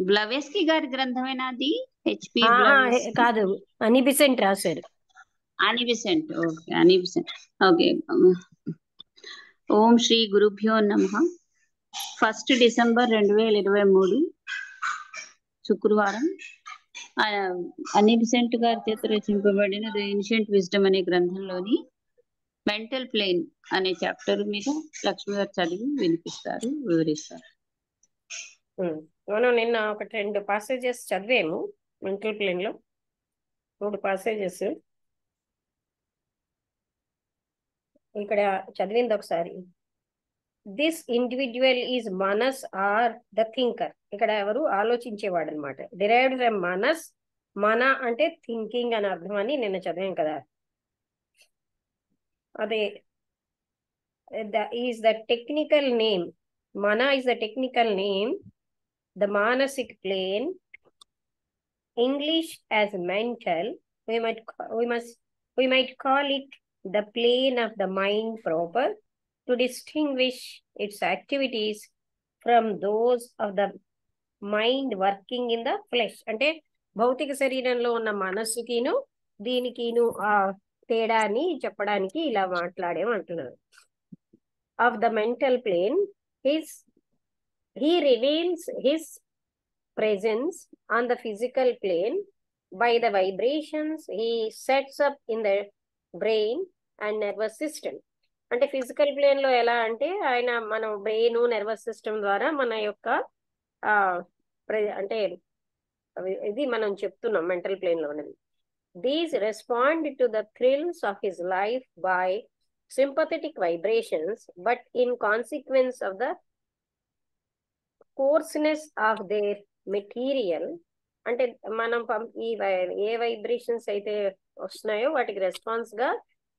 బ్లవేస్కీ గారి గ్రంథమేనా అది? హెచ్పి ఆ, బ్లవేస్కీ కాదు, అని బిసెంట్ రాశారు. అనిబిసెంట్. Okay, Annie Besant. ఓకే. ఓం శ్రీ గురుభ్యో నమః. 1 డిసెంబర్ 2023 శుక్రవారం. అనిబిసెంట్ గారి చేత రచింపబడిన ద ఏన్షియంట్ విజ్డమ్ అనే గ్రంథంలోని మెంటల్ ప్లేన్ అనే చాప్టర్ మీద లక్ష్మి గారు చదివి వినిపిస్తారు, వివరిస్తారు. మనం నిన్న ఒక 2 passages చదివాము మెంటల్ ప్లేన్ లో. 3 passages ఇక్కడ చదివింది ఒకసారి. This individual is Manas or the thinker. ఇక్కడ ఎవరు? ఆలోచించేవాడు అనమాట. డిరైవ్డ్ ఫ్రమ్ మనస్. మన అంటే థింకింగ్ అని అర్థం అని నిన్న చదివాం కదా. అదే ఈజ్ ద టెక్నికల్ నేమ్. మన is the technical name. The manasic plane, English as mental, we might call it the plane of the mind proper to distinguish its activities from those of the mind working in the flesh. అంటే భౌతిక శరీరంలో ఉన్న మనస్సుకిను దీనికిను ఆ తేడాని చెప్పడానికి ఇలా మాట్లాడేమంటున్నారు. Of the mental plane, he reveals his presence on the physical plane by the vibrations he sets up in the brain and nervous system. అంటే ఫిజికల్ ప్లేన్ లో ఎలా అంటే ఆయన మన బ్రెయిన్ నర్వస్ సిస్టమ్ ద్వారా మన యొక్క అంటే ఇది మనం చెప్తున్నాం మెంటల్ ప్లేన్ లో ఉన్నది. These respond to the thrills of his life by sympathetic vibrations, but in consequence of the కోర్స్నెస్ of their material. అంటే మనం ఏ వైబ్రేషన్స్ అయితే వస్తున్నాయో వాటికి రెస్పాన్స్ గా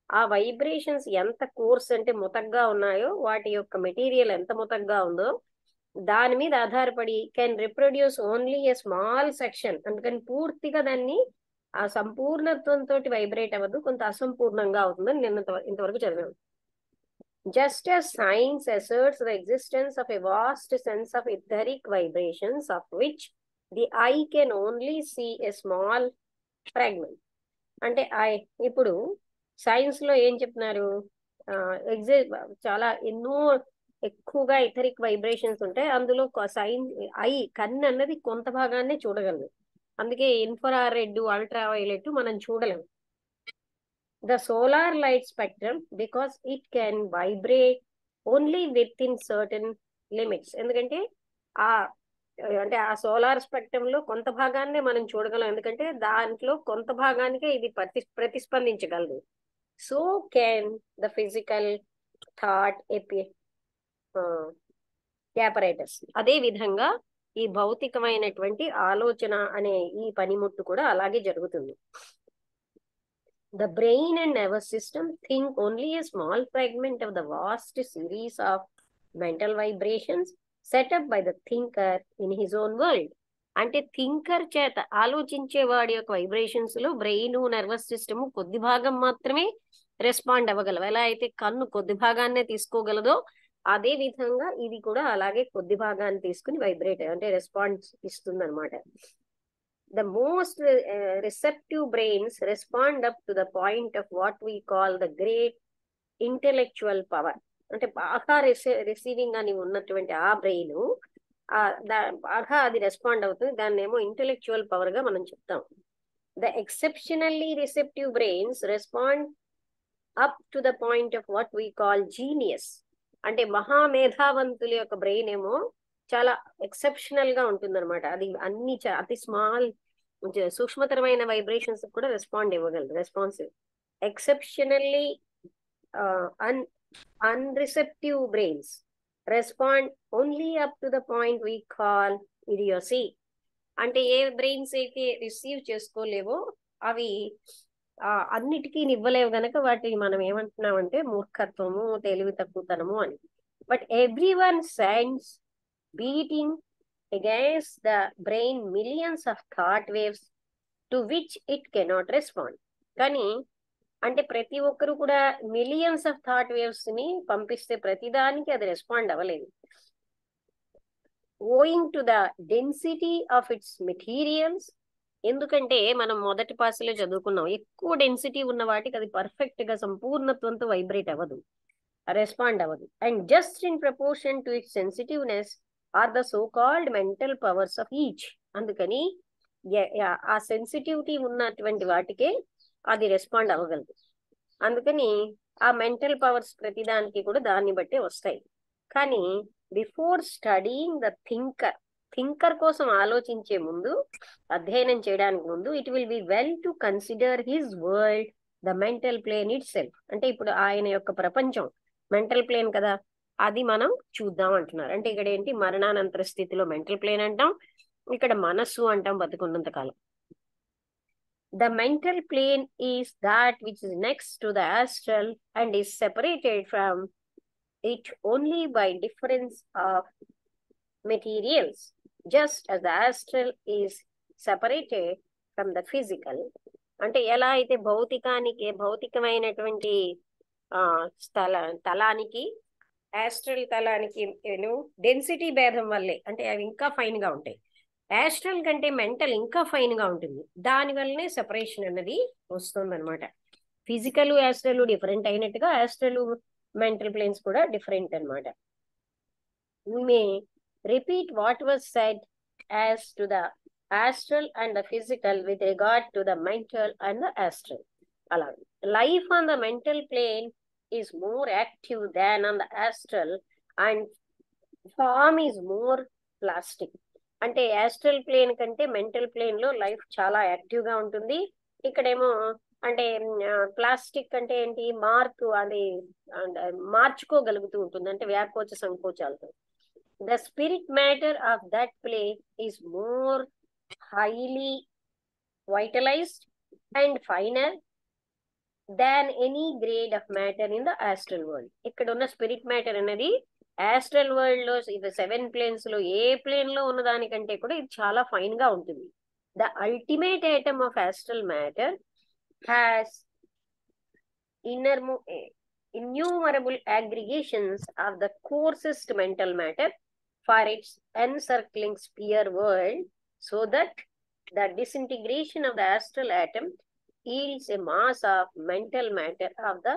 ఆ వైబ్రేషన్స్ ఎంత కోర్స్ అంటే ముతగ్గా ఉన్నాయో, వాటి యొక్క మెటీరియల్ ఎంత ముతగ్గా ఉందో దాని మీద ఆధారపడి can reproduce only a small section. అందుకని పూర్తిగా దాన్ని ఆ సంపూర్ణత్వంతో వైబ్రేట్ అవ్వదు, కొంత అసంపూర్ణంగా అవుతుందని నిన్న ఇంతవరకు చదివాము. Just as science asserts the existence of a vast sense of etheric vibrations of which the eye can only see a small fragment. అంటే ఇప్పుడు సైన్స్ లో ఏం చెప్తున్నారు? చాలా ఎన్నో ఎక్కువగా ఇథరిక్ వైబ్రేషన్స్ ఉంటాయి. అందులో కన్ను అన్నది కొంత భాగాన్నే చూడగలదు. అందుకే ఇన్ఫ్రారెడ్, అల్ట్రా వైలెట్ మనం చూడలేము. The solar light spectrum, because it can vibrate only within certain limits. ఎందుకంటే అంటే ఆ సోలార్ స్పెక్ట్రమ్ లో కొంత భాగాన్నే మనం చూడగలం, ఎందుకంటే దాంట్లో కొంత భాగానికే ఇది ప్రతిస్పందించగలదు. So can the physical thought apparatus. అదే విధంగా ఈ భౌతికమైనటువంటి ఆలోచన అనే ఈ పనిముట్టు కూడా అలాగే జరుగుతుంది. The brain and nervous system think only a small fragment of the vast series of mental vibrations set up by the thinker in his own world. అంటే థింకర్ చేత ఆలోచించే వాడి యొక్క వైబ్రేషన్స్ లో బ్రెయిన్ నర్వస్ సిస్టమ్ కొద్ది భాగం మాత్రమే respond అవ్వగలవు. ఎలా అయితే కన్ను కొద్ది భాగాన్నే తీసుకోగలదో అదే విధంగా ఇది కూడా అలాగే కొద్ది భాగాన్ని తీసుకుని వైబ్రేట్ అంటే రెస్పాన్స్ ఇస్తుంది అనమాట. The most receptive brains respond up to the point of what we call the great intellectual power. అంటే బాగా రిసీవింగ్ అని ఉన్నటువంటి ఆ బ్రెయిన్ బాగా అది రెస్పాండ్ అవుతుంది. దాన్ని ఏమో ఇంటెలెక్చువల్ పవర్ గా మనం చెప్తాం. The exceptionally receptive brains respond up to the point of what we call genius. అంటే మహామేధావంతుల యొక్క బ్రెయిన్ ఏమో చాలా ఎక్సెప్షనల్ గా ఉంటుంది అనమాట. అది అన్ని అతి స్మాల్ సూక్ష్మతరమైన వైబ్రేషన్స్ కూడా రెస్పాండ్ ఇవ్వగలదు. Responsive. Exceptionally unreceptive brains respond only up to the point we call idiocy. అంటే ఏ బ్రెయిన్స్ అయితే రిసీవ్ చేసుకోలేవో అవి అన్నిటికీ ఇవ్వలేవు గనక వాటిని మనం ఏమంటున్నామంటే మూర్ఖత్వము, తెలివి తక్కువతనము అని. But every one sends beating against the brain millions of thought waves to which it cannot respond. కానీ అంటే ప్రతి ఒక్కరు కూడా మిలియన్స్ ఆఫ్ థాట్ వేవ్స్ ని పంపిస్తే ప్రతిదానికి అది రెస్పాండ్ అవ్వలేదు. ఓయింగ్ to the density of it's materials. ఎందుకంటే మనం మొదటి పాసలో చదువుకున్నాం, ఎక్కువ డెన్సిటీ ఉన్న వాటికి అది పర్ఫెక్ట్ గా సంపూర్ణత్వంతో వైబ్రేట్ అవ్వదు, రెస్పాండ్ అవ్వదు. And just in proportion to its sensitiveness or the so called mental powers of each. అందుకని ఆ సెన్సిటివిటీ ఉన్నటువంటి వాటికే అది రెస్పాండ్ అవ్వగలదు. అందుకని ఆ మెంటల్ పవర్స్ ప్రతిదానికి కూడా దాన్ని బట్టే వస్తాయి. కానీ బిఫోర్ స్టడీయింగ్ ద థింకర్ కోసం ఆలోచించే ముందు, అధ్యయనం చేయడానికి ముందు, it will be well to consider his world the mental plane itself. అంటే ఇప్పుడు ఆయన యొక్క ప్రపంచం మెంటల్ ప్లేన్ కదా, అది మనం చూద్దాం అంటున్నారు. అంటే ఇక్కడ ఏంటి, మరణానంతర స్థితిలో మెంటల్ ప్లేన్ అంటాం, ఇక్కడ మనస్సు అంటాం బతుకున్నంత కాలం. The mental plane is that which is next to the astral and is separated from it only by difference of materials, just as the astral is separated from the physical. అంటే ఎలా అయితే భౌతికమైనటువంటి తలానికి astral తలానికి density భేదం వల్లే, అంటే అవి ఇంకా fine గా ఉంటాయి. యాస్ట్రల్ కంటే మెంటల్ ఇంకా ఫైన్ గా ఉంటుంది, దాని వల్లనే సెపరేషన్ అన్నది వస్తుంది అనమాట. ఫిజికల్ యాస్ట్రల్ డిఫరెంట్ అయినట్టుగా యాస్ట్రల్ మెంటల్ ప్లేన్స్ కూడా డిఫరెంట్ అనమాట. We may repeat what was said as to the astral and the physical with regard to the mental and the astral. Ala life on the mental plane is more active than on the astral and form is more plastic. అంటే astral plane కంటే mental plane లో life చాలా active గా ఉంటుంది. ఇక్కడేమో అంటే plastic అంటే ఏంటి, అది మార్చుకోగలుగుతూ ఉంటుంది, అంటే వ్యాకోచ సంకోచాలతో. The spirit matter of that plane is more highly vitalised and finer than any grade of matter in the astral world. ఇక్కడ ఉన్న స్పిరిట్ మ్యాటర్ అనేది ఆస్ట్రల్ వరల్డ్ లో, ఇది 7 ప్లేన్స్ లో ఏ ప్లేన్ లో ఉన్న దానికంటే కూడా ఇది చాలా ఫైన్ గా ఉంటుంది. The ultimate item of astral matter has innumerable aggregations of the coarsest mental matter for its encircling sphere world, so that the disintegration of the astral atom yields a mass of mental matter of the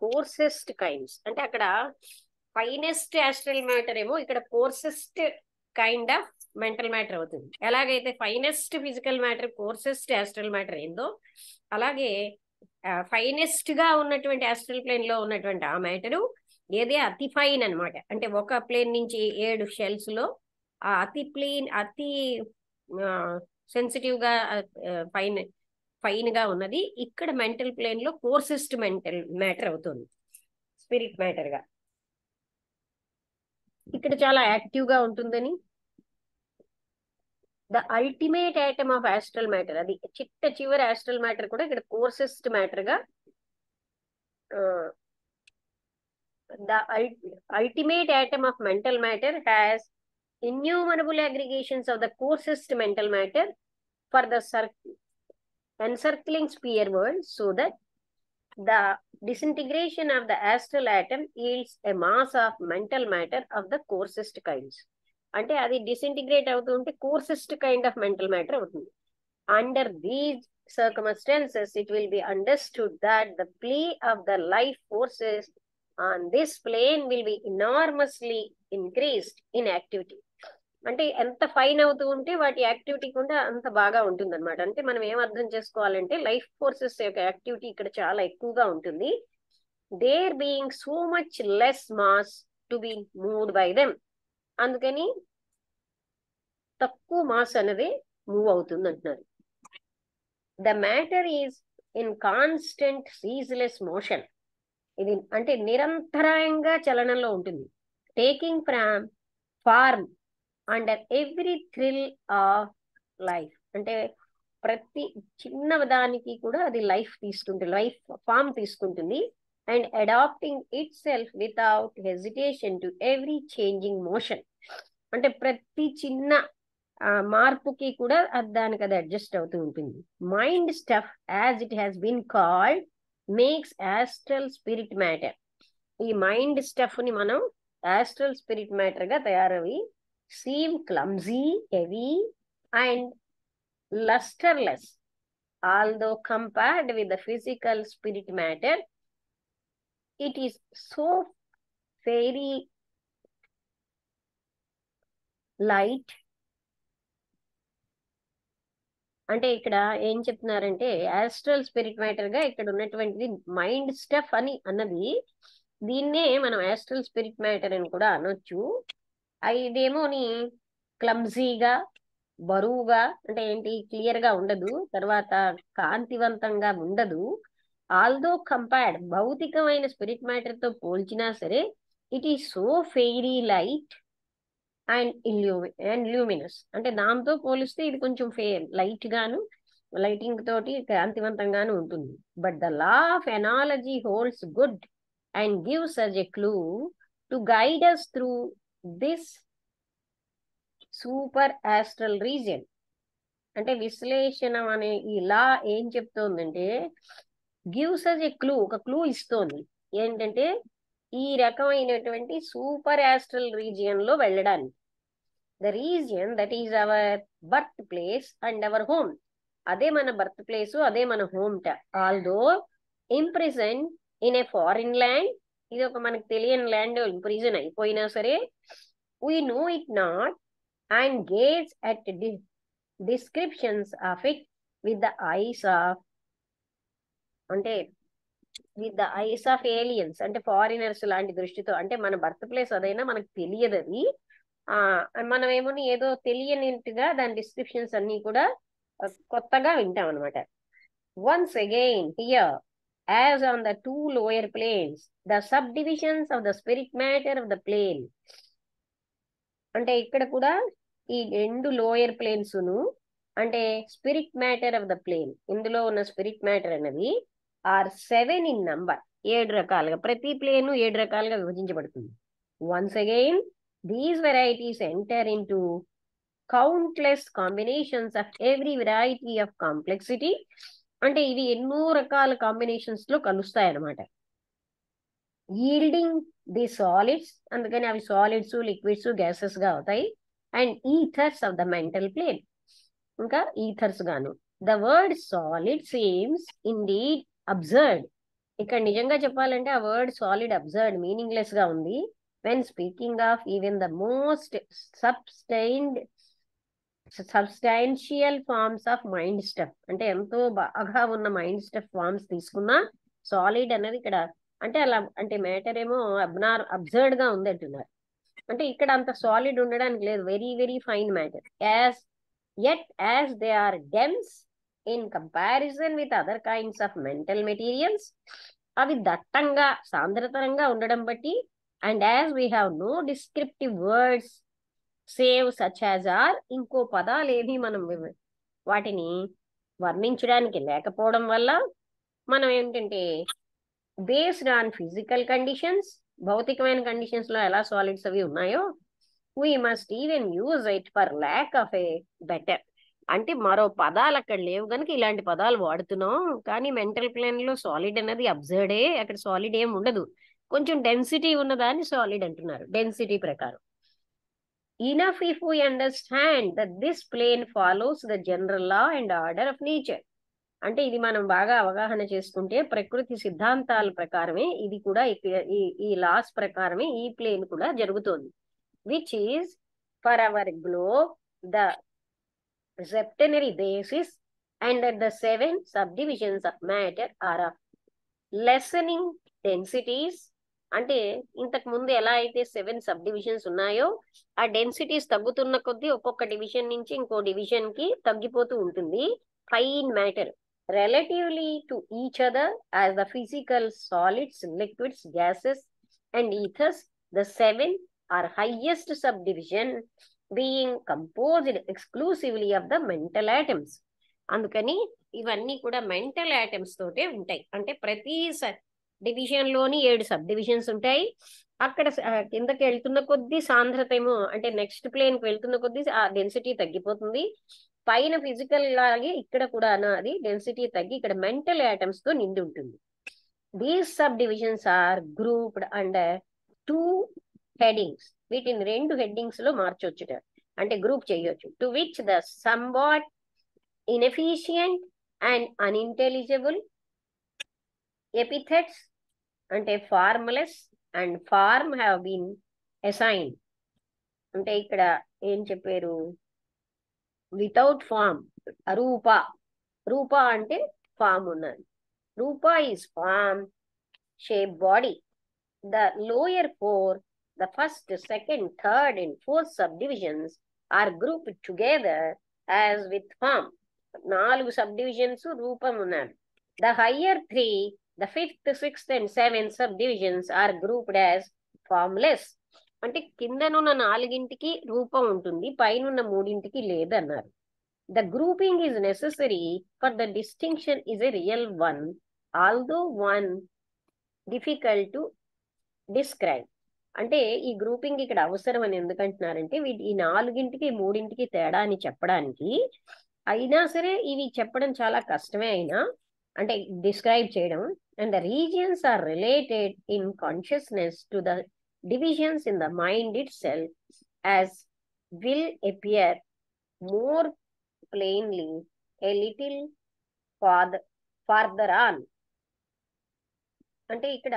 coarsest kinds. అంటే అక్కడ finest astral matter ఏమో ఇక్కడ coarsest kind of mental matter అవుతుంది. ఎలాగైతే finest physical matter coarsest astral matter ఏందో, అలాగే finest గా ఉన్నటువంటి ఆస్ట్రల్ ప్లేన్ లో ఉన్నటువంటి ఆ మ్యాటరు ఏదే అతి ఫైన్ అనమాట. అంటే ఒక ప్లేన్ నుంచి 7 షెల్స్ లో ఆ అతి సెన్సిటివ్ గా ఫైన్ గా ఉన్నది ఇక్కడ మెంటల్ ప్లేన్ లో కోర్సెస్ట్ మెంటల్ మ్యాటర్ అవుతుంది, స్పిరిట్ మ్యాటర్ గా. ఇక్కడ చాలా యాక్టివ్ గా ఉంటుందని. The ultimate item of astral matter, అది చివరి ఆస్ట్రల్ మ్యాటర్ కూడా ఇక్కడ కోర్సెస్ట్ మ్యాటర్ గా. The ultimate item of mental matter has innumerable aggregations of the coarsest mental matter for the encircling sphere world, so that the disintegration of the astral atom yields a mass of mental matter of the coarsest kinds. అంటే అది disintegrate అవుతూ ఉంటే కోర్సెస్ట్ kind of mental matter అవుతుంది. Under these circumstances it will be understood that the play of the life forces on this plane will be enormously increased in activity. అంటే ఎంత fine అవుతూ ఉంటే వాటి యాక్టివిటీ కూడా అంత బాగా ఉంటుంది అనమాట. అంటే మనం ఏం అర్థం చేసుకోవాలంటే లైఫ్ ఫోర్సెస్ యొక్క యాక్టివిటీ ఇక్కడ చాలా ఎక్కువగా ఉంటుంది. There being so much less mass to be moved by them. అందుకని తక్కువ మాస్ అనేది మూవ్ అవుతుంది అంటున్నారు. The matter is in constant ceaseless motion. ఇది అంటే నిరంతరాయంగా చలనంలో ఉంటుంది. Taking from form under every thrill of life. అంటే ప్రతి చిన్న దానికి కూడా అది లైఫ్ తీసుకుంటుంది, లైఫ్ ఫామ్ తీసుకుంటుంది. And adapting itself without hesitation to every changing motion. అంటే ప్రతి చిన్న మార్పుకి కూడా దానికి అది అడ్జస్ట్ అవుతూ ఉంటుంది. Mind stuff as it has been called makes astral spirit matter. ఈ మైండ్ స్టఫ్ ని మనం ఆస్ట్రల్ స్పిరిట్ మ్యాటర్ గా తయారవి seem clumsy, heavy, and lusterless. Although compared with the physical spirit matter, it is so fairy light. అంటే ఇక్కడ ఏం చెప్తున్నారంటే astral spirit matter గా ఇక్కడ ఉన్నటువంటిది మైండ్ స్టఫ్ అని అన్నది, దీన్నే మనం యాస్ట్రల్ స్పిరిట్ మ్యాటర్ అని కూడా అనొచ్చు. ఇదేమోని క్లమ్జీగా, బరువుగా, అంటే ఏంటి క్లియర్ గా ఉండదు, తర్వాత కాంతివంతంగా ఉండదు. ఆల్దో కంపేర్డ్, భౌతికమైన స్పిరిట్ మ్యాటర్ తో పోల్చినా సరే, it is so fairy light and luminous. అంటే దాంతో పోలిస్తే ఇది కొంచెం లైట్ గాను, లైటింగ్ తోటి కాంతివంతంగాను ఉంటుంది. But the law of analogy holds good and gives us a clue to guide us through this super astral region. అంటే విశ్లేషణ అనే ఈ లా ఏం చెప్తోందంటే, గివ్స్ అస్ ఎ క్లూ, ఒక క్లూ ఇస్తోంది. ఏంటంటే ఈ రకమైనటువంటి సూపర్ ఆస్ట్రల్ రీజియన్ లో వెళ్ళడానికి. The region that is our birth place and our home. అదే మన బర్త్ ప్లేస్, అదే మన home. Although imprison in a foreign land, ఇది ఒక మనకు తెలియని ల్యాండ్ ఇంప్రిజన్ అయిపోయినా సరే, we know it not and gaze at descriptions of it with the eyes of, అంటే with the eyes of aliens, అంటే ఫారినర్స్ లాంటి దృష్టితో. అంటే మన బర్త్ ప్లేస్ అదైనా మనకు తెలియదు అది. మనం ఏమోని ఏదో తెలియనిట్టుగా దాని డిస్క్రిప్షన్స్ అన్ని కూడా కొత్తగా వింటాం అనమాట. Once again here as on the two lower planes the subdivisions of the spirit matter of the plane. అంటే ఇక్కడ కూడా ఈ రెండు లోయర్ ప్లేన్స్ ను, అంటే spirit matter of the plane, ఇందులో ఉన్న స్పిరిట్ మ్యాటర్ అనేది ఆర్ 7 ఇన్ నంబర్, 7 రకాలుగా, ప్రతి ప్లేన్ 7 రకాలుగా విభజించబడుతుంది. Once again these varieties enter into countless combinations of every variety of complexity. అంటే ఇవి ఎన్నో రకాల కాంబినేషన్స్ లో కలుస్తాయి అన్నమాట. ఈల్డింగ్ ది సాలిడ్స్, అందుకని అవి సాలిడ్స్, లిక్విడ్స్, గ్యాసెస్ గా అవుతాయి. And ethers of the mental plane, ఇంకా ఈథర్స్ గాను. The word solid seems indeed absurd. ఇక్కడ నిజంగా చెప్పాలంటే ఆ వర్డ్ సాలిడ్ అబ్సర్డ్, మీనింగ్లెస్ గా ఉంది. When speaking of even the most substantial forms of mind stuff, అంటే ఎంతో బాగా ఉన్న మైండ్ స్టఫ్ ఫార్మ్స్ తీసుకున్నా సాలిడ్ అన్నది ఇక్కడ, అంటే అలా, అంటే మ్యాటర్ ఏమో అబ్సర్డ్ గా ఉంది అంటున్నారు. అంటే ఇక్కడ అంత సాలిడ్ ఉండడానికి లేదు, very very fine matter. Yet as they are dense in comparison with other kinds of mental materials, అవి దట్టంగా సాంద్రతరంగా ఉండడం బట్టి, and as we have no descriptive words save such as are, ఇంకో పదాలు ఏవి మనం వాటిని వర్ణించడానికి లేకపోవడం వల్ల, మనం ఏంటంటే బేస్డ్ ఆన్ ఫిజికల్ కండిషన్స్, భౌతికమైన కండిషన్స్ లో ఎలా సాలిడ్స్ అవి ఉన్నాయో, we must even use it for lack of a better. అంటే మరో పదాలు అక్కడ లేవు కనుక ఇలాంటి పదాలు వాడుతున్నాం. కానీ మెంటల్ ప్లేన్ లో సాలిడ్ అనేది అబ్జర్డే, అక్కడ సాలిడ్ ఏం ఉండదు, కొంచెం డెన్సిటీ ఉన్నదాన్ని సాలిడ్ అంటున్నారు, డెన్సిటీ ప్రకారం. Enough if we understand that this plane follows the general law and order of nature. అంటే ఇది మనం బాగా అవగాహన చేసుకుంటే ప్రకృతి సిద్ధాంతాల ప్రకారమే ఇది కూడా, ఈ లాస్ ప్రకారమే ఈ ప్లేన్ కూడా జరుగుతోంది. Which is for our globe the septenary basis, and that the 7 subdivisions of matter are of lessening densities. అంటే ఇంతకు ముందు ఎలా అయితే 7 సబ్ డివిజన్స్ ఉన్నాయో, ఆ డెన్సిటీస్ తగ్గుతున్న కొద్దీ ఒక్కొక్క డివిజన్ నుంచి ఇంకో డివిజన్ కి తగ్గిపోతూ ఉంటుంది fine matter relatively to each other as the physical solids, liquids, gases and ethers. The 7 are highest subdivision being composed exclusively of the mental atoms. అందుకని ఇవన్నీ కూడా మెంటల్ ఆటమ్స్ తోటే ఉంటాయి. అంటే ప్రతి డివిజన్ లోని 7 సబ్ డివిజన్స్ ఉంటాయి. అక్కడ కిందకి వెళ్తున్న కొద్దీ సాంద్రత ఏమో, అంటే నెక్స్ట్ ప్లేన్ కి వెళ్తున్న కొద్దీ ఆ డెన్సిటీ తగ్గిపోతుంది. పైన ఫిజికల్ లాగే ఇక్కడ కూడా అది డెన్సిటీ తగ్గి ఇక్కడ మెంటల్ ఆటమ్స్ తో నిండి ఉంటుంది. These subdivisions are grouped under 2 headings. వీటిని 2 హెడ్డింగ్స్ లో మార్చొచ్చుట, అంటే గ్రూప్ చేయొచ్చు. To which the somewhat inefficient and unintelligible epithets అంటే formless and form have been assign. అంటే ఇక్కడ ఏం చెప్పారు, వితౌట్ ఫార్మ్ అరూప, రూప అంటే ఫామ్ ఉన్నది, rupa is form shape body. The lower 4, the first, second, third, and fourth subdivisions are grouped together as with form. 4 subdivisions రూపం ఉన్నది. The higher 3, the 5th, 6th, and 7th subdivisions are grouped as formless. అంటే కిందనున్న 4ంటికి రూపం ఉంటుంది, పైనున్న 3ంటికి లేదన్నారు. The grouping is necessary for the distinction is a real one, although one difficult to describe. అంటే ఈ grouping ఇక్కడ అవసరం అని ఎందుకంటున్నారంటే ఈ 4ంటికి 3ంటికి తేడా అని చెప్పడానికి, అయినా సరే ఇవి చెప్పడం చాలా కష్టమే అయినా, అంటే డిస్క్రైబ్ చేయడం. And the regions are related in consciousness to the divisions in the mind itself as will appear more plainly a little farther on. అంటే ఇక్కడ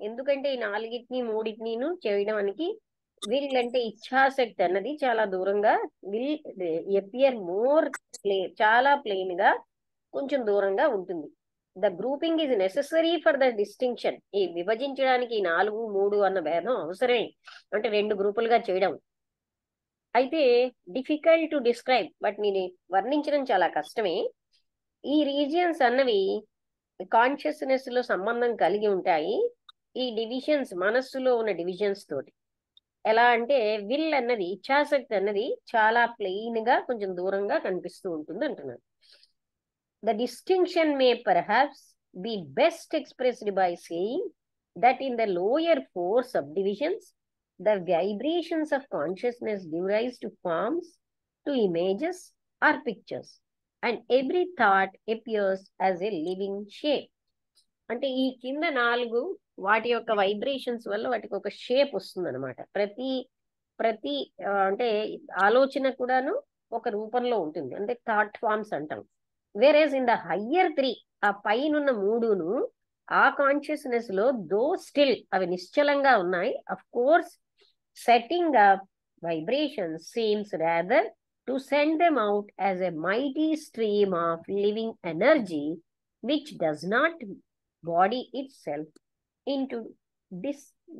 ఎందుకంటే ఈ 4ంటిని 3ంటిని చేయడానికి విల్ అంటే ఇచ్ఛాశక్తి అన్నది చాలా దూరంగా, విల్ అపియర్ మోర్ చాలా ప్లెయిన్ గా కొంచెం దూరంగా ఉంటుంది. The grouping is necessary for the distinction. ఈ విభజించడానికి 4, 3 అన్న భేదం అవసరమే, అంటే 2 గ్రూపులుగా చేయడం. అయితే డిఫికల్ట్ టు డిస్క్రైబ్, బట్ నేను వర్ణించడం చాలా కష్టమే. ఈ రీజియన్స్ అన్నవి కాన్షియస్నెస్ లో సంబంధం కలిగి ఉంటాయి ఈ డివిజన్స్, మనస్సులో ఉన్న డివిజన్స్ తోటి. ఎలా అంటే విల్ అన్నది, ఇచ్ఛాశక్తి అన్నది చాలా ప్లెయిన్ గా కొంచెం దూరంగా కనిపిస్తూ ఉంటుంది అంటున్నారు. The distinction May perhaps B best expressed by saying that in the lower 4 subdivisions the vibrations of consciousness give rise to forms, to images or pictures, and every thought appears as a living shape. అంటే ఈ కింద 4 వాటి యొక్క vibrations వల్ల వాటికి ఒక shape వస్తుంది అనమాట. ప్రతి అంటే ఆలోచన కూడాను ఒక రూపంలో ఉంటుంది, అంటే థాట్ ఫార్మ్స్ అంటాం. వేరేస్ ఇన్ ద హయ్యర్ 3, ఆ పైనున్న 3ను ఆ కాన్షియస్నెస్ లో దో స్టిల్ అవి నిశ్చలంగా ఉన్నాయి. Of course setting up vibrations seems rather to send them out as a mighty stream of living energy which does not body itself into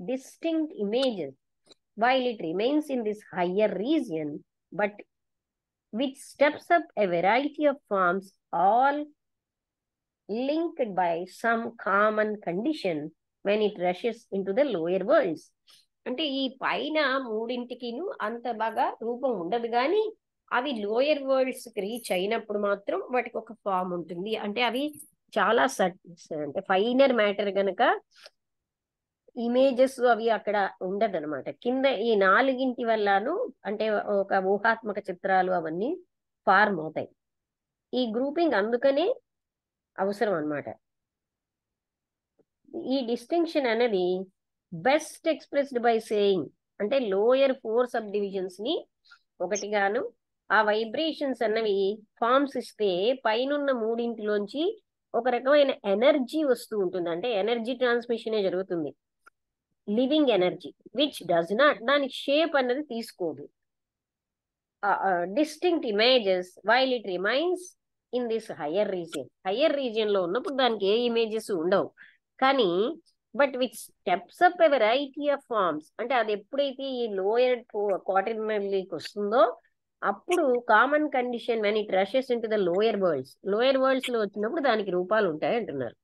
distinct images while it remains in this higher region, but which steps up a variety of forms all linked by some common condition when it rushes into the lower worlds. అంటే ఈ పైన 3ంటికిను అంత బాగా రూపం ఉండదు, కానీ అవి lower world's కి రీచ్ అయినప్పుడు మాత్రం వాటికి ఒక ఫామ్ ఉంటుంది. అంటే అవి చాలా అంటే ఫైనర్ మ్యాటర్ గనక ఇమేజెస్ అవి అక్కడ ఉండదు అనమాట. కింద ఈ 4ంటి వల్లను అంటే ఒక ఊహాత్మక చిత్రాలు అవన్నీ ఫార్మ్ అవుతాయి. ఈ గ్రూపింగ్ అందుకనే అవసరం అన్నమాట. ఈ డిస్టింక్షన్ అనేది బెస్ట్ ఎక్స్ప్రెస్డ్ బై సేయింగ్, అంటే లోయర్ 4 subdivisions ని ఒకటిగాను ఆ వైబ్రేషన్స్ అన్నవి ఫార్మ్స్ ఇస్తే పైనున్న 3ంటిలోంచి ఒక రకమైన ఎనర్జీ వస్తూ ఉంటుంది, అంటే ఎనర్జీ ట్రాన్స్మిషనే జరుగుతుంది, living energy, which does not, దాని షేప్ అన్నది తీసుకోదు. Distinct images while it remains in this higher region. Higher region లో ఉన్నప్పుడు దానికి ఏ ఇమేజెస్ ఉండవు, కానీ but which steps up a variety of forms, అంటే అది ఎప్పుడైతే ఈ లోయర్ క్వార్టర్నరీకి వస్తుందో అప్పుడు common condition when it rushes into the lower worlds, lower worlds లో వచ్చినప్పుడు దానికి రూపాలు ఉంటాయి అంటున్నారు.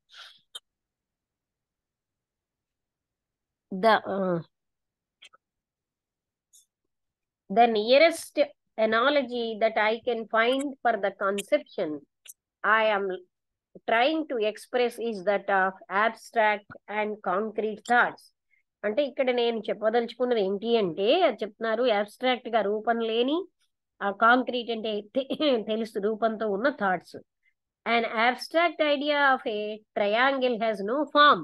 The nearest analogy that I can find for the conception I am trying to express is that of abstract and concrete thoughts. అంటే ఇక్కడ నేను చెప్పదలుచుకున్నది ఏంటి అంటే, అది చెప్తున్నారు అబ్స్ట్రాక్ట్ గా రూపం లేని, కాంక్రీట్ అంటే తెలుసు రూపంతో ఉన్న thoughts. An abstract idea of a triangle has no form.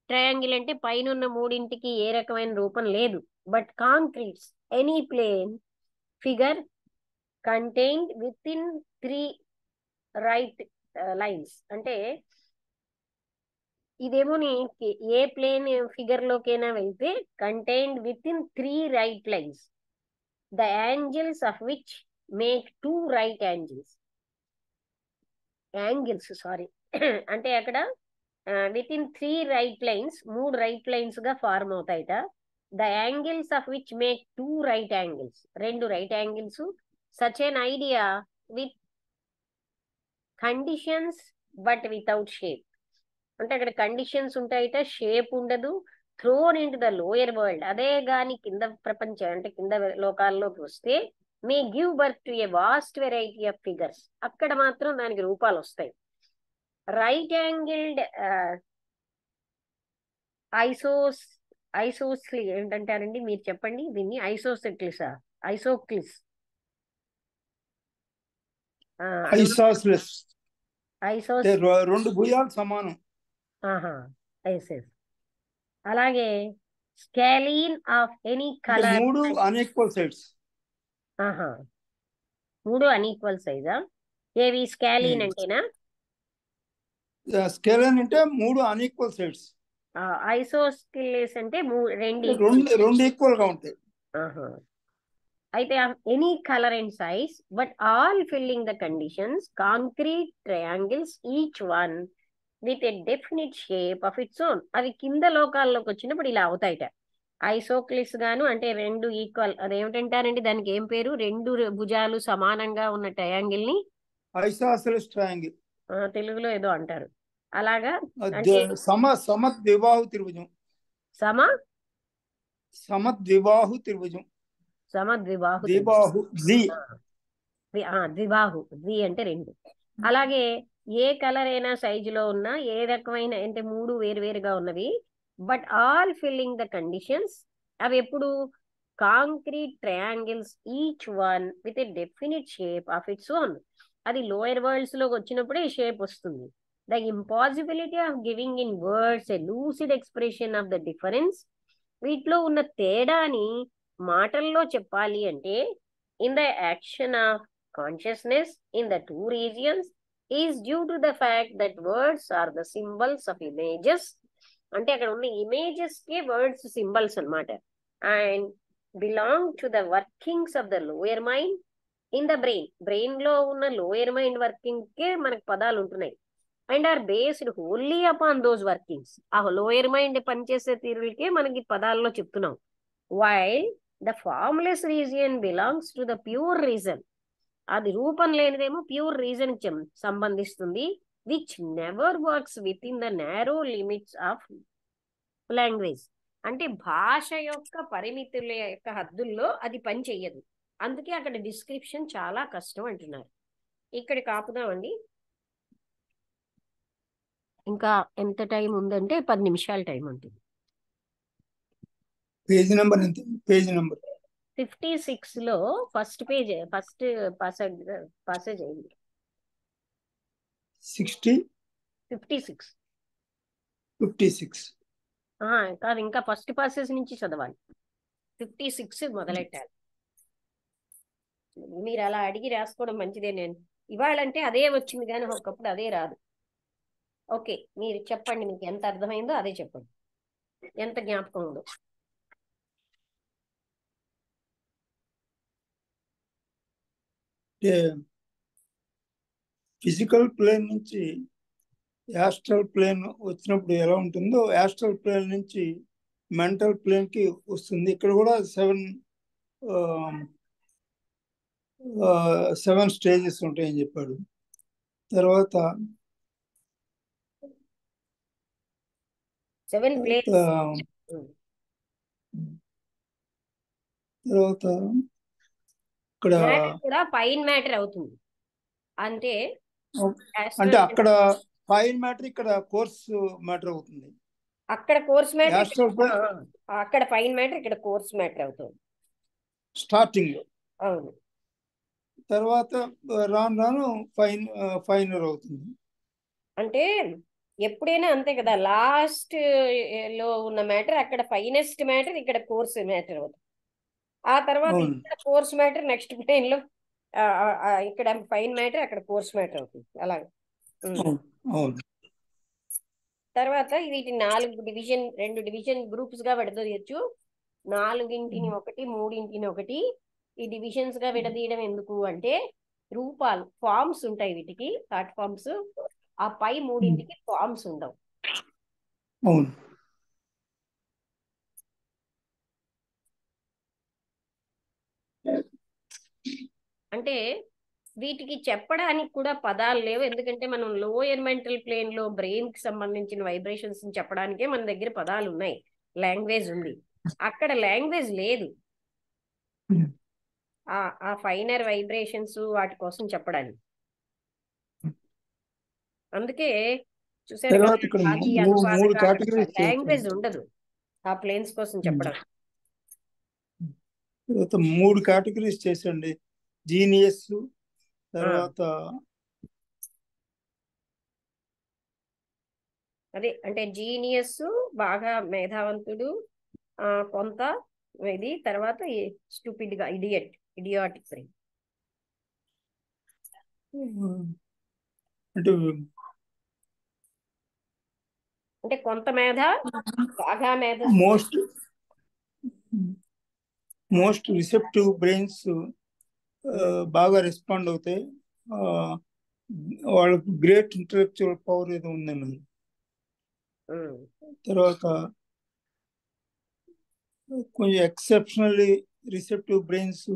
Triangle అంటే పైనున్న 3ంటికి ఏ రకమైన రూపం లేదు, but concretes any plane figure contained within 3 right lines. అంటే ఇదేమోని ఏ ప్లేన్ ఫిగర్ లోకైనా వెళ్తే contained within 3 right lines, the angles of which make 2 right angles sorry అంటే అక్కడ within 3 right lines 3 right lines గా ఫార్మ్ అవుతాయిట. The angles of which make 2 right angles, 2 right angles. Such an idea with conditions but without shape. అంటే అక్కడ conditions ఉంటాయిట, shape ఉండదు. Thrown into the lower world, అదే గాని కింద ప్రపంచం అంటే కింద లోకాల్లోకి వస్తే may give birth to a vast variety of figures, అక్కడ మాత్రం దానికి రూపాలు వస్తాయి. రైట్ యాంగిల్డ్ ఐసోస్లీ ఏంటంటారండి మీరు చెప్పండి దీన్ని? ఐసోక్లిస్ రెండు భుజాలు సమానం. అలాగే scalene of any colour, 3 unequal sides. 3 unequal సైజా? ఏవి స్కేలీన్ అంటేనా? స్కేలీన్ అంటే 3 అన్ఈక్వల్ సైడ్స్. ఐసోస్కిలిస్ అంటే 2 ఈక్వల్ గా ఉంటాయి. అయితే any colour and size but all filling the conditions, concrete triangles each one with a definite shape of its own. అవి కింద లోకాల్లోకి వచ్చినప్పుడు ఇలా అవుతాయిట. ఐసోక్లిస్ గాను అంటే 2 ఈక్వల్, అదేమిటంటారండి దానికి ఏం పేరు? 2 భుజాలు సమానంగా ఉన్న ట్రయాంగిల్ ని ఐసోసెలిస్ ట్రయాంగిల్ తెలుగులో ఏదో అంటారు. అలాగా సమద్విబాహు త్రిభుజం. సమద్విబాహు త్రిభుజం. ద్విబాహు ద్వి అంటే 2. అలాగే ఏ కలర్ అయినా సైజులో ఉన్నా, ఏ రకమైన అంటే 3 వేరువేరుగా ఉన్నవి, but all filling the conditions. అవి ఎప్పుడు concrete triangles each one with a definite shape of its own. అది లోయర్ వరల్డ్స్ లోకి వచ్చినప్పుడే షేప్ వస్తుంది. The impossibility of giving in words a lucid expression of the difference, వీటిలో ఉన్న తేడాని మాటల్లో చెప్పాలి అంటే in the action of consciousness in the 2 regions is due to the fact that words are the symbols of images. అంటే అక్కడ ఉన్న images కే వర్డ్స్ సింబల్స్ అన్నమాట. And belong to the workings of the lower mind in the brain లో ఉన్న lower mind working కే మనకు పదాలు ఉంటున్నాయి. And are based wholly upon those workings. ఆ లోయర్ మైండ్ పనిచేసే తీరులకే మనకి పదాల్లో చెప్తున్నాం. While the formless region belongs to the pure reason, అది రూపం లేనిదేమో ప్యూర్ రీజన్ కి సంబంధిస్తుంది. Which never works within the narrow limits of language, అంటే భాష యొక్క పరిమితుల యొక్క హద్దుల్లో అది పని చెయ్యదు. అందుకే అక్కడ డిస్క్రిప్షన్ చాలా కష్టం అంటున్నారు. ఇక్కడికి ఆపుదామండి. ఇంకా ఎంత టైం ఉందంటే 10 నిమిషాల టైం ఉంటుంది. పేజ్ నెంబర్ ఎంత? పేజ్ నెంబర్ 56 లో ఫస్ట్ పాసేజ్ అయింది. 56 కాదు, ఇంకా ఫస్ట్ పాసేజ్ నుంచి చదవాలి. 56 మొదలెట్టాలి. మీరు అలా అడిగి రాసుకోవడం మంచిదే. నేను ఇవాళంటే అదే వచ్చింది కానీ ఒకప్పుడు అదే రాదు. ఓకే, మీరు చెప్పండి, మీకు ఎంత అర్థమైందో అదే చెప్పండి, ఎంత జ్ఞాపకం ఉందో. ఫిజికల్ ప్లేన్ నుంచి యాస్ట్రల్ ప్లేన్ వచ్చినప్పుడు ఎలా ఉంటుందో, యాస్ట్రల్ ప్లేన్ నుంచి మెంటల్ ప్లేన్ కి వస్తుంది. ఇక్కడ కూడా 7 స్టేజెస్ ఉంటాయని చెప్పాడు. తర్వాత 7 ప్లేన్స్. తర్వాత ఇక్కడ కూడా ఫైన్ మ్యాటర్ అవుతుంది. అంటే అక్కడ ఫైన్ మ్యాటర్, ఇక్కడ కోర్స్ మ్యాటర్ అవుతుంది. అక్కడ కోర్స్ మ్యాటర్, అక్కడ ఫైన్ మ్యాటర్, ఇక్కడ కోర్స్ మ్యాటర్ అవుతుంది స్టార్టింగ్ లో. అవును. తర్వాత రాను రాను ఫైనర్ అవుతుంది. అంటే ఎప్పుడైనా అంతే కదా, లాస్ట్ లో ఉన్న మ్యాటర్ అక్కడ ఫైనెస్ట్ మ్యాటర్ ఇక్కడ కోర్స్ మ్యాటర్ అవుతుంది. ఆ తర్వాత అవును ఇక్కడ కోర్స్ మ్యాటర్ నెక్స్ట్ ప్లేన్ లో ఇక్కడ ఫైన్ మ్యాటర్ అక్కడ కోర్స్ మ్యాటర్ అవుతుంది అలాగే. అవును అవును తర్వాత వీటి 2 డివిజన్ గ్రూప్స్ గా విడదీయచ్చు. 4ంటిని ఒకటి, 3ంటిని ఒకటి. ఈ డివిజన్స్ గా విడదీయడం ఎందుకు అంటే రూపాలు ఫార్మ్స్ ఉంటాయి వీటికి, థాట్ ఫార్మ్స్. ఆ పై 3ంటికి ఫార్మ్స్ ఉండవు. అవును అంటే వీటికి చెప్పడానికి కూడా పదాలు లేవు, ఎందుకంటే మనం లోయర్ మెంటల్ ప్లేన్ లో బ్రెయిన్ కి సంబంధించిన వైబ్రేషన్స్ చెప్పడానికే మన దగ్గర పదాలు ఉన్నాయి, లాంగ్వేజ్ ఉంది. అక్కడ లాంగ్వేజ్ లేదు ఆ ఫైనర్ వైబ్రేషన్స్ వాటి కోసం చెప్పడానికి. అందుకే చూసారు కదా, తర్వాత ఇక్కడ రాగి మూడు అనుపాదక కేటగిరీస్ లాంగ్వేజ్ ఉండదు ఆ ప్లేన్స్ కోసం చెప్పడం. తర్వాత 3 కేటగిరీస్ చేసండి. జీనియస్, తర్వాత అదే అంటే జీనియస్ బాగా మేధావంతుడు, కొంత ఇది, తర్వాత స్టూపిడ్ గా ఇడియాటిక్ బ్రెయిన్. అంటే అంటే కొంత మేధ, బాగా మేధ. మోస్ట్ రిసెప్టివ్ బ్రెయిన్స్ బాగా రెస్పాండ్ అవుతాయి. వాళ్ళకు గ్రేట్ ఇంటలెక్చువల్ పవర్ ఏదో ఉందన్నారు. తర్వాత కొంచెం ఎక్సెప్షనల్లీ రిసెప్టివ్ బ్రెయిన్స్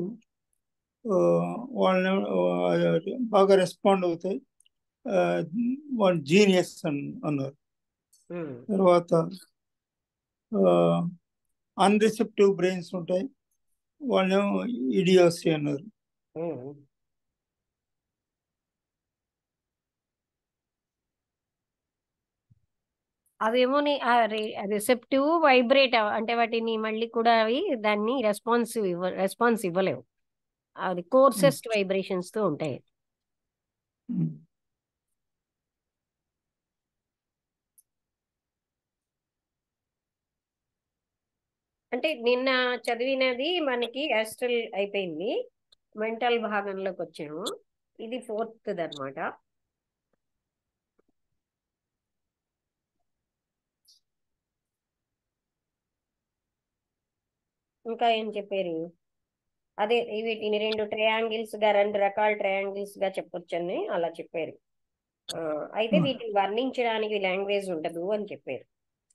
వాళ్ళని బాగా రెస్పాండ్ అవుతాయి, వాళ్ళు జీనియస్ అన్నారు. తర్వాత అన్రిసెప్టివ్ బ్రెయిన్స్ ఉంటాయి, వాళ్ళేమో ఇడియోసీ అన్నారు. అవేమో రిసెప్టివ్ వైబ్రేట్ అంటే వాటిని మళ్ళీ కూడా అవి దాన్ని రెస్పాన్స్ ఇవ్వలేవు, అది కోర్సెస్ట్ వైబ్రేషన్స్ తో ఉంటాయి. అంటే నిన్న చదివినది మనకి యాస్ట్రల్ అయిపోయింది, మెంటల్ భాగంలోకి వచ్చాము. ఇది 4th అన్నమాట. ఇంకా ఏం చెప్పారు? అదే వీటిని 2 రకాల ట్రయాంగిల్స్ గా చెప్పొచ్చని అలా చెప్పారు. అయితే వీటిని వర్ణించడానికి లాంగ్వేజ్ ఉండదు అని చెప్పారు.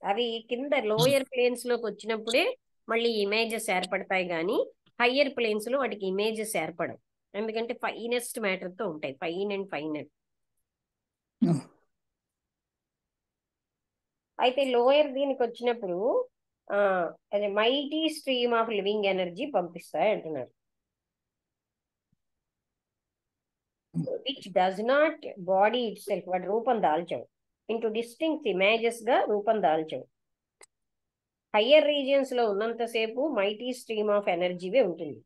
అవి కింద లోయర్ ప్లేన్స్ లోకి వచ్చినప్పుడే మళ్ళీ ఇమేజెస్ ఏర్పడతాయి, కానీ హయ్యర్ ప్లేన్స్ లో వాటికి ఇమేజెస్ ఏర్పడవు, ఎందుకంటే ఫైనెస్ట్ మ్యాటర్ తో ఉంటాయి, ఫైనల్. అయితే లోయర్ దీనికి వచ్చినప్పుడు అదే mighty stream of living energy పంపిస్తాయి అంటున్నారు, which does not body itself, వాటి రూపం దాల్చవు, ఇంటూ డిస్టింక్ట్ ఇమేజెస్ గా రూపం దాల్చవు. హయ్యర్ రీజియన్స్ లో ఉన్నంతసేపు మైటీ స్ట్రీమ్ ఆఫ్ ఎనర్జీవే ఉంటుంది.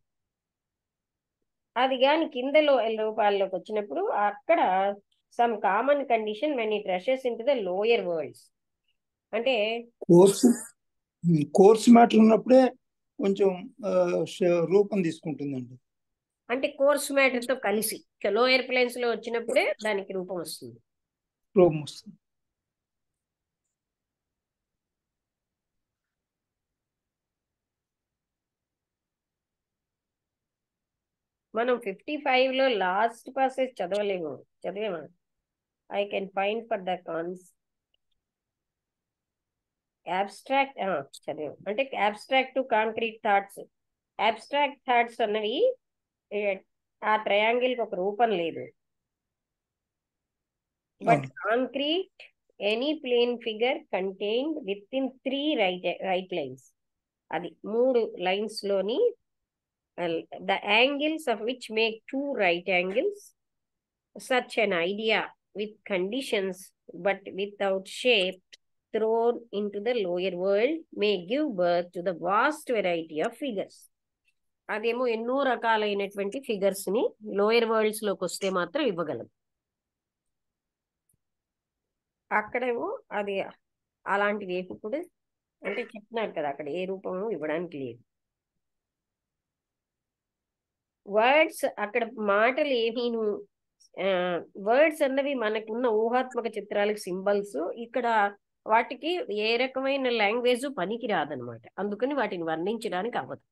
అది కానీ కిందలో రూపాల్లోకి వచ్చినప్పుడు అక్కడ some common condition when it rushes into the lower world's. అంటే కోర్స్ మ్యాటర్ ఉన్నప్పుడే కొంచెం రూపం తీసుకుంటుందండి. అంటే కోర్స్ మ్యాటర్ తో కలిసి లోయర్ ప్లేన్స్ లో వచ్చినప్పుడే దానికి రూపం వస్తుంది. మనం 55 లో లాస్ట్ పాసేజ్ చదివేమా? I can find for the abstract చదివాం. అంటే abstract to concrete thoughts. Abstract thoughts అన్నవి ఆ ట్రయాంగిల్ కి ఒక రూపం లేదు, but concrete any plane figure contained within 3 right lines. అది 3 లైన్స్ లోని the angles of which make 2 right angles. Such an idea with conditions but without shape thrown into the lower world may give birth to the vast variety of figures. అదేమో ఎన్నో రకాలైనటువంటి figures ని lower worlds లోకి వస్తే మాత్రం ఇవ్వగలం. అక్కడేమో అది అలాంటిది ఇప్పుడు అంటే చెప్తున్నారు కదా, అక్కడ ఏ రూపము ఇవ్వడానికి లేదు. వర్డ్స్ అక్కడ మాటలు ఏమీను, వర్డ్స్ అన్నవి మనకున్న ఊహాత్మక చిత్రాలకు సింబల్స్. ఇక్కడ వాటికి ఏ రకమైన లాంగ్వేజ్ పనికి రాదనమాట, అందుకని వాటిని వర్ణించడానికి అవ్వదు.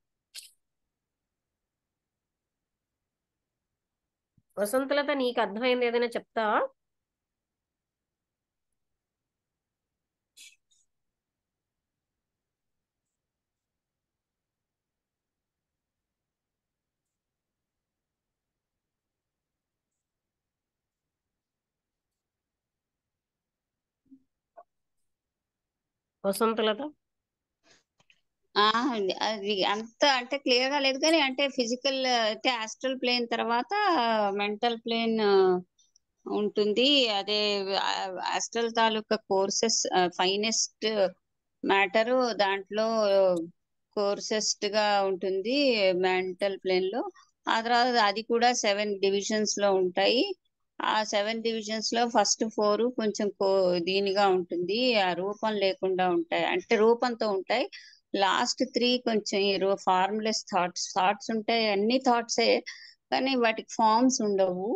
వసంతలత, నీకు అర్థమైంది ఏదైనా చెప్తావా? వసంతలత, అది అంత అంటే క్లియర్ గా లేదు కానీ అంటే ఫిజికల్ అయితే ఆస్ట్రల్ ప్లేన్ తర్వాత మెంటల్ ప్లేన్ ఉంటుంది. అదే ఆస్ట్రల్ తాలూకా కోర్సెస్ ఫైనెస్ట్ మ్యాటర్ దాంట్లో కోర్సెస్ట్ గా ఉంటుంది మెంటల్ ప్లేన్ లో. ఆ తర్వాత అది కూడా 7 డివిజన్స్ లో ఉంటాయి. ఆ 7 డివిజన్స్ లో ఫస్ట్ 4 కొంచెం దీనిగా ఉంటుంది, ఆ రూపం లేకుండా ఉంటాయి, అంటే రూపంతో ఉంటాయి. లాస్ట్ 3 కొంచెం ఫార్మ్లెస్ థాట్స్ ఉంటాయి, అన్ని థాట్సే కానీ వాటికి ఫార్మ్స్ ఉండవు.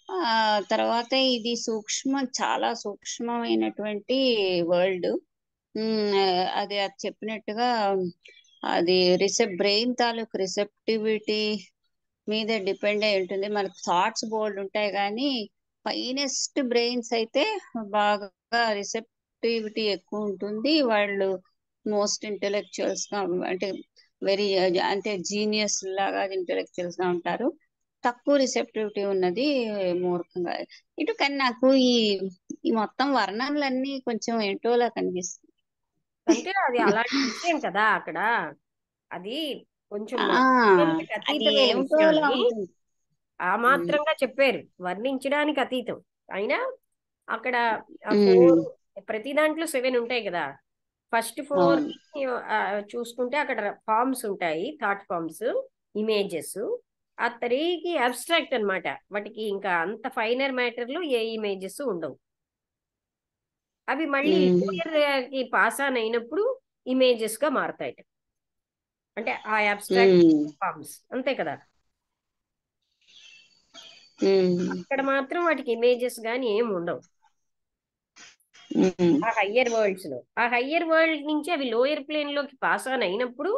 ఆ తర్వాత ఇది చాలా సూక్ష్మమైనటువంటి వరల్డ్. అది చెప్పినట్టుగా అది బ్రెయిన్ తాలూకు రిసెప్టివిటీ మీద డిపెండ్ అయి ఉంటుంది. మనకు థాట్స్ బోల్డ్ ఉంటాయి కానీ ఫైనెస్ట్ బ్రెయిన్స్ అయితే బాగా రిసెప్టివిటీ ఎక్కువ ఉంటుంది. వాళ్ళు మోస్ట్ ఇంటెలెక్చువల్స్ గా అంటే వెరీ అంటే జీనియస్ లాగా ఇంటెలెక్చువల్స్ గా ఉంటారు. తక్కువ రిసెప్టివిటీ ఉన్నది మూర్ఖంగా. ఇటు కానీ నాకు ఈ మొత్తం వర్ణనలన్నీ కొంచెం ఏంటోలా కనిపిస్తుంది. అంటే అది అలాంటి విషయం కదా అక్కడ, అది కొంచెం ఆ వర్ణనలకు అది అతీతమైన ఏమిటోలా విషయాన్ని ఉంటుంది. ఆ మాత్రంగా చెప్పారు, వర్ణించడానికి అతీతం. అయినా అక్కడ ఉమ్, 4 ప్రతి దాంట్లో 7 ఉంటాయి కదా. ఫస్ట్ 4 అవును. చూసుకుంటే అక్కడ ఫార్మ్స్ ఉంటాయి, థాట్ ఫార్మ్స్, ఇమేజెస్. ఆ 3కి అబ్స్ట్రాక్ట్ అన్నమాట, వాటికి ఇంకా అంత ఫైనర్ మ్యాటర్ లో ఏ ఇమేజెస్ ఉండవు. అవి మళ్ళీ ఉమ్, లోయర్ కి పాస్ ఆన్ అయినప్పుడు ఇమేజెస్ గా మారతాయి, అంటే ఆ అబ్స్ట్రాక్ట్ ఉమ్, ఫార్మ్స్ అంతే కదా. ఉమ్, అక్కడ మాత్రం వాటికి ఇమేజెస్ గాని ఏం ఉండవు. ఉమ్, ఆ హయ్యర్ వరల్డ్స్ లో, ఆ హయ్యర్ వరల్డ్ నుంచి అవి లోయర్ ప్లేన్ లోకి పాస్ ఆన్ అయినప్పుడు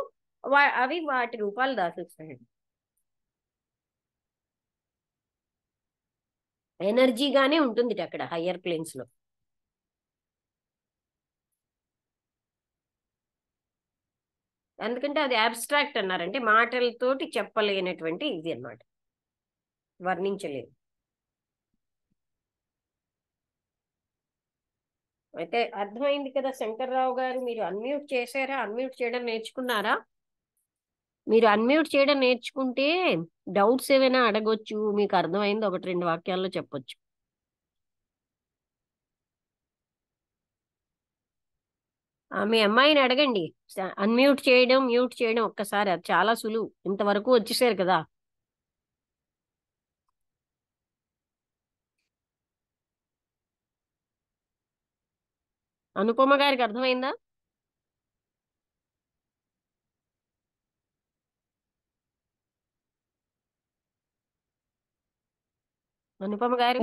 అవి వాటి రూపాలు దాల్చుతాయి. ఎనర్జీగానే ఉంటుంది అక్కడ హయ్యర్ ప్లేన్స్ లో. ఎందుకంటే అది అబ్స్ట్రాక్ట్ అన్నారంటే మాటలతోటి చెప్పలేనటువంటి ఇది అన్నమాట, వర్ణించలేదు. అయితే అర్థమైంది కదా శంకర్రావు గారు, మీరు అన్మ్యూట్ చేశారా? అన్మ్యూట్ చేయడం నేర్చుకున్నారా? మీరు అన్మ్యూట్ చేయడం నేర్చుకుంటే డౌట్స్ ఏమైనా అడగొచ్చు, మీకు అర్థమైంది 1-2 వాక్యాల్లో చెప్పొచ్చు. మీ అమ్మాయిని అడగండి, అన్మ్యూట్ చేయడం మ్యూట్ చేయడం ఒక్కసారి, అది చాలా సులువు. ఇంతవరకు వచ్చేసారు కదా. అనుపమ గారికి అర్థమైందా? అనుపమ గారు.